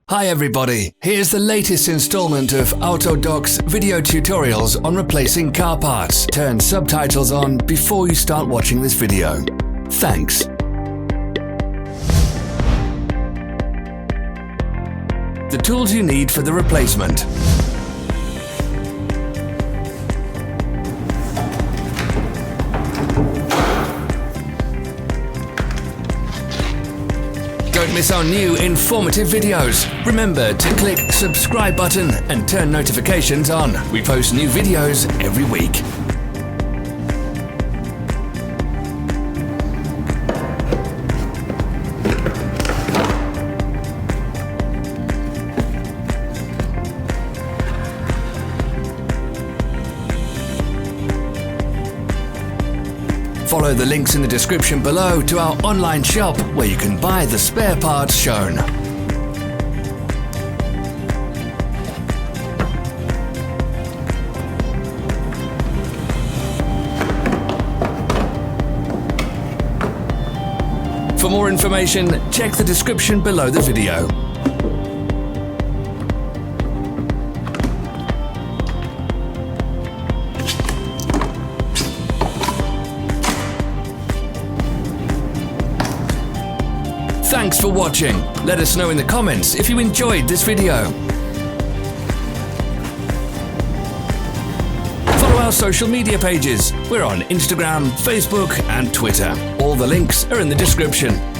Hi everybody, here's the latest installment of Autodoc's video tutorials on replacing car parts. Turn subtitles on before you start watching this video. Thanks. The tools you need for the replacement. Don't miss our new informative videos. Remember to click subscribe button and turn notifications on. We post new videos every week. Follow the links in the description below to our online shop where you can buy the spare parts shown. For more information, check the description below the video. Thanks for watching. Let us know in the comments if you enjoyed this video. Follow our social media pages. We're on Instagram, Facebook and Twitter. All the links are in the description.